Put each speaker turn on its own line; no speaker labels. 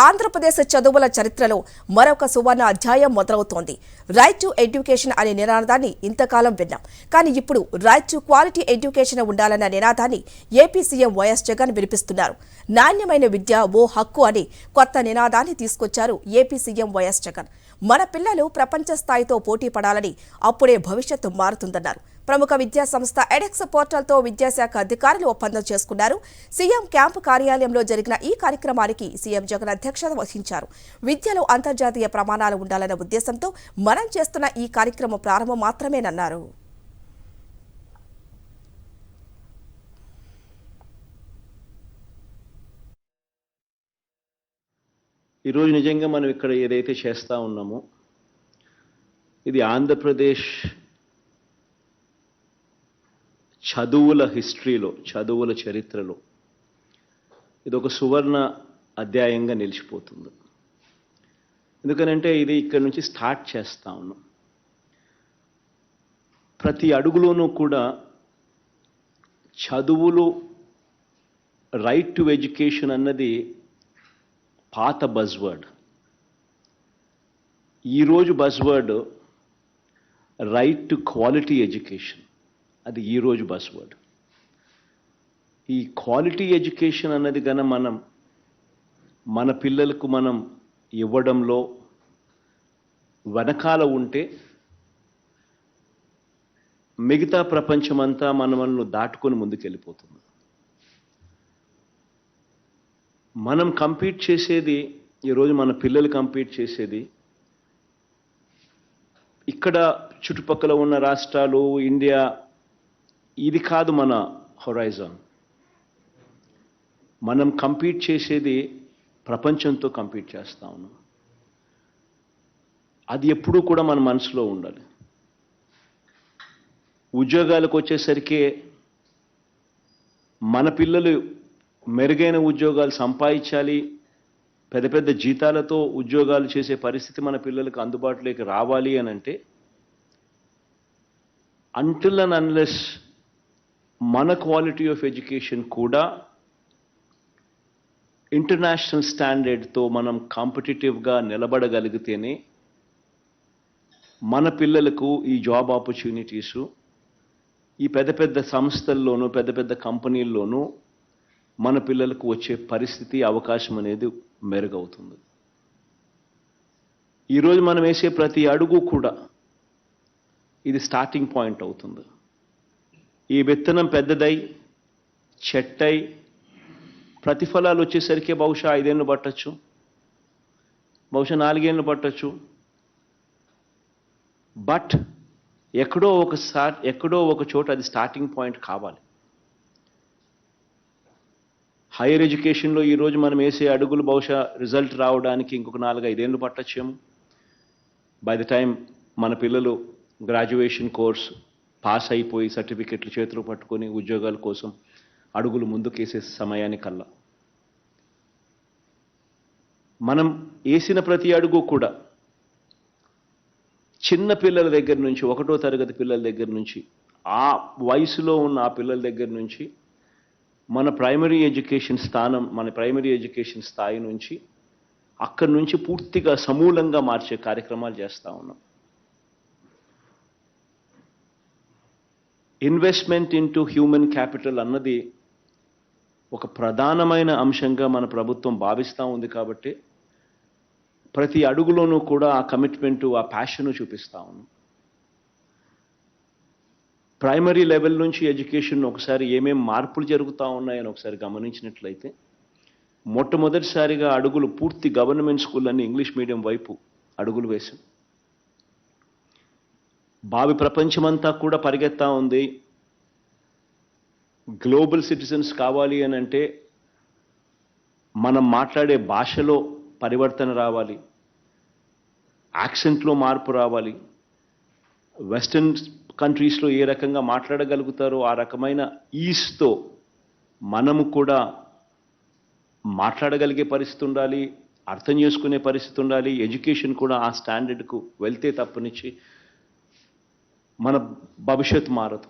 ఆంధ్రప్రదేశ్ చదువుల చరిత్రలో మరొక సువర్ణ అధ్యాయం మొదలవుతోంది. రైట్ టు ఎడ్యుకేషన్ అనే నినాదాన్ని ఇంతకాలం విన్నాం. కానీ ఇప్పుడు రైట్ టు క్వాలిటీ ఎడ్యుకేషన్ ఉండాలన్న నినాదాన్ని ఏపీ సీఎం వైఎస్ జగన్ వినిపిస్తున్నారు. నాణ్యమైన విద్య ఓ హక్కు అని కొత్త నినాదాన్ని తీసుకొచ్చారు ఏపీ సీఎం వైఎస్ జగన్. మన పిల్లలు ప్రపంచ స్థాయితో పోటీ పడాలని, అప్పుడే భవిష్యత్తు మారుతుందన్నారు. ప్రముఖ విద్యా సంస్థ ఎడెక్స్ పోర్టల్తో విద్యాశాఖ అధికారులు ఒప్పందం చేసుకున్నారు. సీఎం క్యాంపు కార్యాలయంలో జరిగిన ఈ కార్యక్రమానికి సీఎం జగన్ అధ్యక్షత వహించారు. విద్యలో అంతర్జాతీయ ప్రమాణాలు ఉండాలన్న ఉద్దేశంతో మనం చేస్తున్న ఈ కార్యక్రమం ప్రారంభం మాత్రమేనన్నారు.
ఈరోజు నిజంగా మనం ఇక్కడ ఏదైతే చేస్తూ ఉన్నామో ఇది ఆంధ్రప్రదేశ్ చదువుల హిస్టరీలో, చదువుల చరిత్రలో ఇది ఒక సువర్ణ అధ్యాయంగా నిలిచిపోతుంది. ఎందుకనంటే ఇది ఇక్కడ నుంచి స్టార్ట్ చేస్తూ ఉన్నాం. ప్రతి అడుగులోనూ కూడా చదువులు, రైట్ టు ఎడ్యుకేషన్ అన్నది పాత బజ్వర్డ్. ఈరోజు buzzword right to quality education, అది ఈరోజు బజ్వర్డ్. ఈ క్వాలిటీ ఎడ్యుకేషన్ అన్నది కనుక మనం మన పిల్లలకు మనం ఇవ్వడంలో వెనకాల ఉంటే మిగతా ప్రపంచమంతా మనల్ని దాటుకొని ముందుకెళ్ళిపోతుంది. మనం కంపీట్ చేసేది, ఈరోజు మన పిల్లలు కంపీట్ చేసేది ఇక్కడ చుట్టుపక్కల ఉన్న రాష్ట్రాలు, ఇండియా, ఇది కాదు మన హొరైజన్. మనం కంపీట్ చేసేది ప్రపంచంతో కంపీట్ చేస్తా ఉన్నాం. అది ఎప్పుడూ కూడా మన మనసులో ఉండాలి. ఉద్యోగాలకు వచ్చేసరికి మన పిల్లలు మెరుగైన ఉద్యోగాలు సంపాదించాలి, పెద్ద పెద్ద జీతాలతో ఉద్యోగాలు చేసే పరిస్థితి మన పిల్లలకు అందుబాటులోకి రావాలి అని అంటే అంటిల్ అండ్ అన్లెస్ మన క్వాలిటీ ఆఫ్ ఎడ్యుకేషన్ కూడా ఇంటర్నేషనల్ స్టాండర్డ్తో మనం కాంపిటేటివ్గా నిలబడగలిగితేనే మన పిల్లలకు ఈ జాబ్ ఆపర్చునిటీసు ఈ పెద్ద పెద్ద సంస్థల్లోనూ, పెద్ద పెద్ద కంపెనీల్లోనూ మన పిల్లలకు వచ్చే పరిస్థితి, అవకాశం అనేది మెరుగవుతుంది. ఈరోజు మనం వేసే ప్రతి అడుగు కూడా ఇది స్టార్టింగ్ పాయింట్ అవుతుంది. ఈ విత్తనం పెద్దదై, చెట్టై, ప్రతిఫలాలు వచ్చేసరికి బహుశా 5 ఏళ్ళు పట్టచ్చు, బహుశా 4 ఏళ్ళు పట్టచ్చు. బట్ ఎక్కడో ఒక చోట అది స్టార్టింగ్ పాయింట్ కావాలి. హైయర్ ఎడ్యుకేషన్లో ఈరోజు మనం వేసే అడుగులు బహుశా రిజల్ట్ రావడానికి ఇంకొక 4-5 ఏళ్ళు పట్టచ్చేమో. బై ద టైం మన పిల్లలు గ్రాడ్యుయేషన్ కోర్స్ పాస్ అయిపోయి సర్టిఫికెట్లు చేతులు పట్టుకొని ఉద్యోగాల కోసం అడుగులు ముందుకేసే సమయానికల్లా మనం వేసిన ప్రతి అడుగు కూడా చిన్న పిల్లల దగ్గర నుంచి, 1వ తరగతి పిల్లల దగ్గర నుంచి, ఆ వయసులో ఉన్న ఆ పిల్లల దగ్గర నుంచి మన ప్రైమరీ ఎడ్యుకేషన్ స్థాయి నుంచి అక్కడి నుంచి పూర్తిగా సమూలంగా మార్చే కార్యక్రమాలు చేస్తూ ఉన్నాం. ఇన్వెస్ట్మెంట్ ఇంటూ హ్యూమన్ క్యాపిటల్ అన్నది ఒక ప్రధానమైన అంశంగా మన ప్రభుత్వం భావిస్తూ ఉంది. కాబట్టి ప్రతి అడుగులోనూ కూడా ఆ కమిట్మెంటు, ఆ ప్యాషను చూపిస్తూ ఉన్నాం. ప్రైమరీ లెవెల్ నుంచి ఎడ్యుకేషన్ ఒకసారి ఏమేం మార్పులు జరుగుతూ ఉన్నాయని ఒకసారి గమనించినట్లయితే, మొట్టమొదటిసారిగా అడుగులు పూర్తి గవర్నమెంట్ స్కూళ్ళన్నీ ఇంగ్లీష్ మీడియం వైపు అడుగులు వేశాం. భావి ప్రపంచమంతా కూడా పరిగెత్తా ఉంది. గ్లోబల్ సిటిజన్స్ కావాలి అని అంటే మనం మాట్లాడే భాషలో పరివర్తన రావాలి, యాక్సెంట్లో మార్పు రావాలి. వెస్టర్న్ కంట్రీస్లో ఏ రకంగా మాట్లాడగలుగుతారో ఆ రకమైన ఈస్తో మనము కూడా మాట్లాడగలిగే పరిస్థితి ఉండాలి, అర్థం చేసుకునే పరిస్థితి ఉండాలి. ఎడ్యుకేషన్ కూడా ఆ స్టాండర్డ్కు వెళ్తే తప్పనిచ్చి మన భవిష్యత్తు మారదు.